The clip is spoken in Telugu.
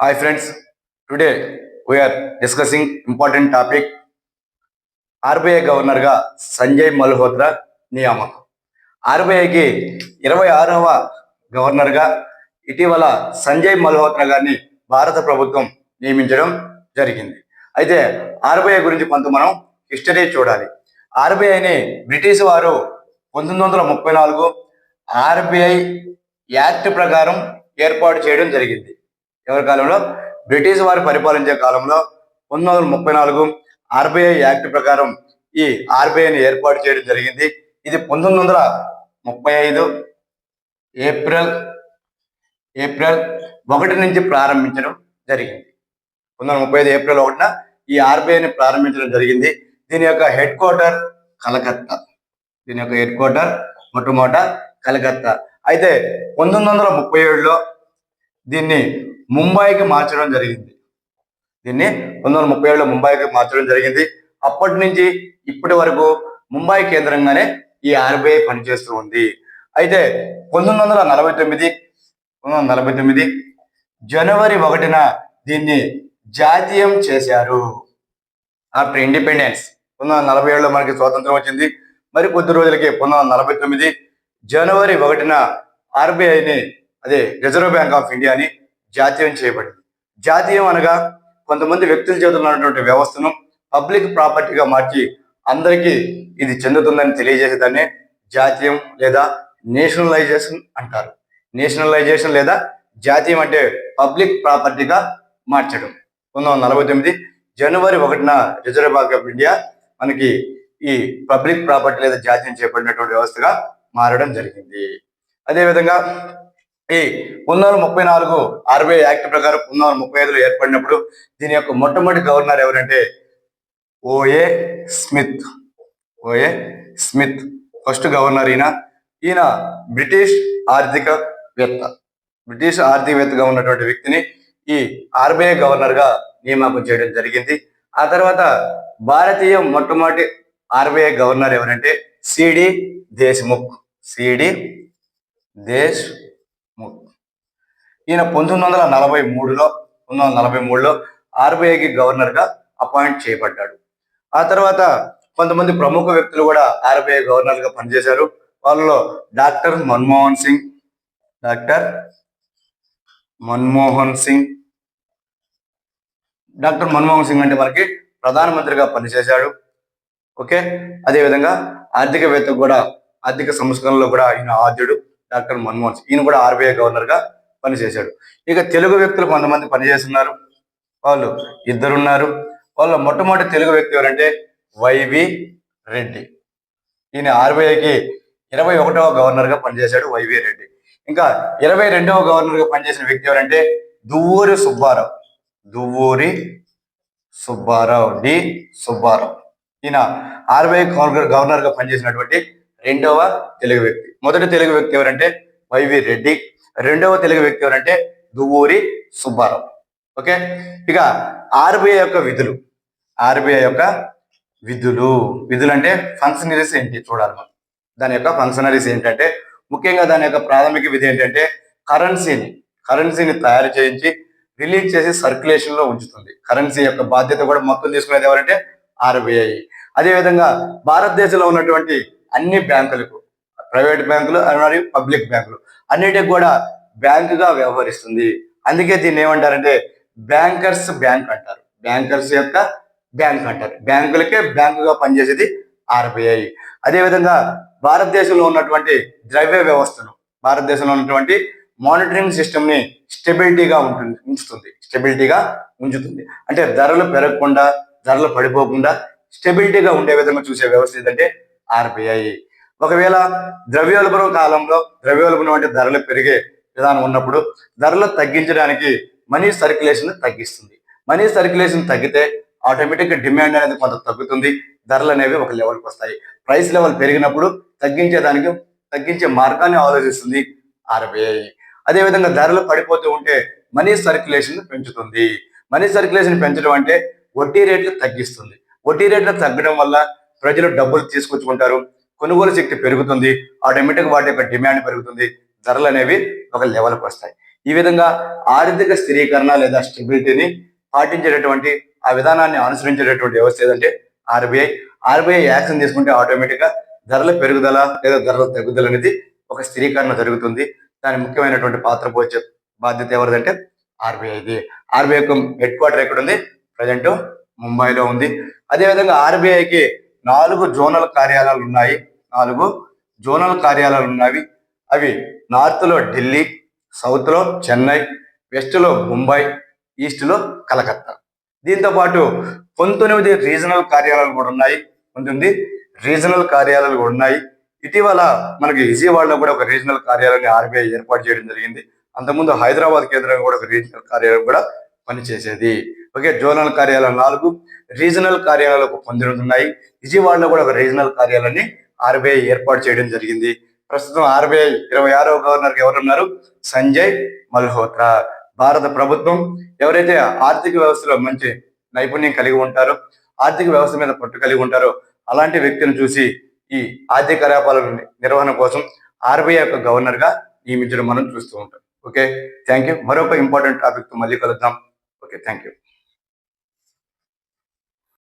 Hi friends, today we are discussing important topic RBI గవర్నర్గా సంజయ్ మల్హోత్రా నియామకం. ఆర్బీఐకి 26వ గవర్నర్గా ఇటీవల సంజయ్ మల్హోత్రా గారిని భారత ప్రభుత్వం నియమించడం జరిగింది. అయితే ఆర్బీఐ గురించి కొంత మనం హిస్టరీ చూడాలి. ఆర్బీఐని బ్రిటిష్ వారు 1934 ఆర్బీఐ యాక్ట్ ప్రకారం ఏర్పాటు చేయడం జరిగింది. ఎవరి కాలంలో? బ్రిటిష్ వారు పరిపాలించే కాలంలో 1934 ఆర్బీఐ యాక్ట్ ప్రకారం ఈ ఆర్బీఐని ఏర్పాటు చేయడం జరిగింది. ఇది 1935 ఏప్రిల్ 1 నుంచి ప్రారంభించడం జరిగింది. 1935 ఏప్రిల్ 1న ఈ ఆర్బీఐని ప్రారంభించడం జరిగింది. దీని యొక్క హెడ్ క్వార్టర్ కలకత్తా. మొట్టమొదట కలకత్తా. అయితే 1937లో దీన్ని ముంబైకి మార్చడం జరిగింది. 1937లో జరిగింది. అప్పటి నుంచి ఇప్పటి వరకు ముంబై కేంద్రంగానే ఈ ఆర్బీఐ పనిచేస్తూ ఉంది. అయితే 1949 జనవరి 1న దీన్ని జాతీయం చేశారు. ఆఫ్టర్ ఇండిపెండెన్స్ 1947లో మనకి స్వాతంత్రం వచ్చింది. మరి కొద్ది రోజులకి 1949 జనవరి 1న ఆర్బీఐని, అదే రిజర్వ్ బ్యాంక్ ఆఫ్ ఇండియాని జాతీయం చేయబడింది. జాతీయం అనగా కొంతమంది వ్యక్తుల చేతుల్లో ఉన్నటువంటి వ్యవస్థను పబ్లిక్ ప్రాపర్టీగా మార్చి అందరికీ ఇది చెందుతుందని తెలియజేసేదాన్ని జాతీయం లేదా నేషనలైజేషన్ అంటారు. నేషనలైజేషన్ లేదా జాతీయం అంటే పబ్లిక్ ప్రాపర్టీగా మార్చడం. 1949 జనవరి 1న రిజర్వ్ బ్యాంక్ ఆఫ్ ఇండియా మనకి ఈ పబ్లిక్ ప్రాపర్టీ లేదా జాతీయం చేపట్టినటువంటి వ్యవస్థగా మారడం జరిగింది. అదేవిధంగా ఈ 1934 ఆర్బీఐ యాక్ట్ ప్రకారం 1935లో ఏర్పడినప్పుడు దీని యొక్క మొట్టమొదటి గవర్నర్ ఎవరంటే ఓఏ స్మిత్ ఫస్ట్ గవర్నర్. ఈయన బ్రిటిష్ ఆర్థికవేత్తగా ఉన్నటువంటి వ్యక్తిని ఈ ఆర్బీఐ గవర్నర్ గా నియామకం చేయడం జరిగింది. ఆ తర్వాత భారతీయ మొట్టమొదటి ఆర్బీఐ గవర్నర్ ఎవరంటే సిడి దేశ్ముఖ్. ఈయన 1943లో ఆర్బీఐకి గవర్నర్ గా అపాయింట్ చేయబడ్డాడు. ఆ తర్వాత కొంతమంది ప్రముఖ వ్యక్తులు కూడా ఆర్బీఐ గవర్నర్ గా పనిచేశారు. వాళ్ళలో డాక్టర్ మన్మోహన్ సింగ్ అంటే మనకి ప్రధానమంత్రిగా పనిచేశాడు. ఓకే. అదేవిధంగా ఆర్థిక సంస్కరణలో కూడా ఈయన ఆద్యుడు డాక్టర్ మన్మోహన్ సింగ్. ఈయన కూడా ఆర్బీఐ గవర్నర్ గా పనిచేశాడు. ఇక తెలుగు వ్యక్తులు కొంతమంది పనిచేస్తున్నారు. వాళ్ళు ఇద్దరున్నారు. వాళ్ళ మొట్టమొదటి తెలుగు వ్యక్తి ఎవరంటే వైవి రెడ్డి. ఈయన ఆర్బీఐకి 21వ గవర్నర్ గా పనిచేశాడు వైవి రెడ్డి. ఇంకా 22వ గవర్నర్ గా పనిచేసిన వ్యక్తి ఎవరంటే దువ్వూరి సుబ్బారావు. ఈయన ఆర్బీఐ గవర్నర్ గా పనిచేసినటువంటి రెండవ తెలుగు వ్యక్తి. మొదటి తెలుగు వ్యక్తి ఎవరంటే వైవి రెడ్డి. రెండవ తెలుగు వ్యక్తి ఎవరంటే దువ్వూరి సుబ్బారావు. ఓకే. ఇక ఆర్బీఐ యొక్క విధులు అంటే ఫంక్షనరీస్ ఏంటి చూడాలి మనం. దాని యొక్క ఫంక్షనరీస్ ఏంటంటే ముఖ్యంగా దాని యొక్క ప్రాథమిక విధి ఏంటంటే కరెన్సీని తయారు చేయించి రిలీజ్ చేసి సర్క్యులేషన్ లో ఉంచుతుంది. కరెన్సీ యొక్క బాధ్యత కూడా మొత్తం తీసుకునేది ఎవరంటే ఆర్బీఐ. అదేవిధంగా భారతదేశంలో ఉన్నటువంటి అన్ని బ్యాంకులకు, ప్రైవేట్ బ్యాంకులు మరియు పబ్లిక్ బ్యాంకులు అన్నిటికి కూడా బ్యాంకుగా వ్యవహరిస్తుంది. అందుకే దీన్ని ఏమంటారంటే బ్యాంకర్స్ బ్యాంక్ అంటారు. బ్యాంకులకే బ్యాంకుగా పనిచేసేది ఆర్బీఐ. అదేవిధంగా భారతదేశంలో ఉన్నటువంటి ద్రవ్య వ్యవస్థను, భారతదేశంలో ఉన్నటువంటి మానిటరింగ్ సిస్టమ్ ని స్టెబిలిటీగా ఉంచుతుంది. అంటే ధరలు పెరగకుండా, ధరలు పడిపోకుండా స్టెబిలిటీగా ఉండే విధంగా చూసే వ్యవస్థ ఏంటంటే ఆర్బీఐ. ఒకవేళ ద్రవ్యోల్బణం అంటే ధరలు పెరిగే విధానం ఉన్నప్పుడు ధరలు తగ్గించడానికి మనీ సర్క్యులేషన్ తగ్గిస్తుంది. మనీ సర్క్యులేషన్ తగ్గితే ఆటోమేటిక్గా డిమాండ్ అనేది కొంత తగ్గుతుంది. ధరలు అనేవి ఒక లెవెల్కి వస్తాయి. ప్రైస్ లెవెల్ పెరిగినప్పుడు తగ్గించే మార్గాన్ని ఆలోచిస్తుంది ఆర్బీఐ. అదేవిధంగా ధరలు పడిపోతూ ఉంటే మనీ సర్క్యులేషన్ పెంచుతుంది. మనీ సర్క్యులేషన్ పెంచడం అంటే వడ్డీ రేట్లు తగ్గిస్తుంది. వడ్డీ రేట్లు తగ్గడం వల్ల ప్రజలు డబ్బులు తీసుకొచ్చుకుంటారు, కొనుగోలు శక్తి పెరుగుతుంది, ఆటోమేటిక్ వాటి యొక్క డిమాండ్ పెరుగుతుంది, ధరలు అనేవి ఒక లెవెల్కి వస్తాయి. ఈ విధంగా ఆర్థిక స్థిరీకరణ లేదా స్టెబిలిటీని పాటించేటటువంటి ఆ విధానాన్ని అనుసరించేటటువంటి వ్యవస్థ ఏదంటే ఆర్బీఐ. ఆర్బీఐ యాక్షన్ తీసుకుంటే ఆటోమేటిక్ గా ధరల పెరుగుదల లేదా ధరల తగ్గుదల అనేది ఒక స్థిరీకరణ జరుగుతుంది. దాని ముఖ్యమైనటువంటి పాత్ర పోచే బాధ్యత ఎవరిదంటే ఆర్బీఐది. ఆర్బీఐ యొక్క హెడ్ క్వార్టర్ ఎక్కడ ఉంది? ప్రజెంట్ ముంబైలో ఉంది. అదేవిధంగా ఆర్బీఐకి 4 జోనల్ కార్యాలయాలు ఉన్నాయి. 4 జోనల్ కార్యాలయాలు ఉన్నవి. అవి నార్త్ లో ఢిల్లీ, సౌత్ లో చెన్నై, వెస్ట్ లో ముంబై, ఈస్ట్ లో కలకత్తా. దీంతో పాటు 19 రీజనల్ కార్యాలయాలు కూడా ఉన్నాయి. 19 రీజనల్ కార్యాలయాలు కూడా ఉన్నాయి. ఇటీవల మనకి విజయవాడలో కూడా ఒక రీజనల్ కార్యాలయాన్ని ఆర్బీఐ ఏర్పాటు చేయడం జరిగింది. అంతకుముందు హైదరాబాద్ కేంద్రంగా కూడా ఒక రీజనల్ కార్యాలయం కూడా పనిచేసేది. ఓకే, జోనల్ కార్యాలయాలు 4, రీజనల్ కార్యాలయాలు 19 ఉన్నాయి. విజయవాడలో కూడా ఒక రీజనల్ కార్యాలయాన్ని ఆర్బీఐ ఏర్పాటు చేయడం జరిగింది. ప్రస్తుతం ఆర్బీఐ 26వ గవర్నర్ ఎవరున్నారు? సంజయ్ మల్హోత్రా. భారత ప్రభుత్వం ఎవరైతే ఆర్థిక వ్యవస్థలో మంచి నైపుణ్యం కలిగి ఉంటారో, ఆర్థిక వ్యవస్థ మీద పట్టు కలిగి ఉంటారో అలాంటి వ్యక్తిని చూసి ఈ ఆర్థిక కార్యకలాపాల నిర్వహణ కోసం ఆర్బీఐ యొక్క గవర్నర్ గా నియమించడం మనం చూస్తూ ఉంటాం. Okay, thank you. మరొక ఇంపార్టెంట్ టాపిక్ తో మళ్ళీ కలుద్దాం. Okay, thank you.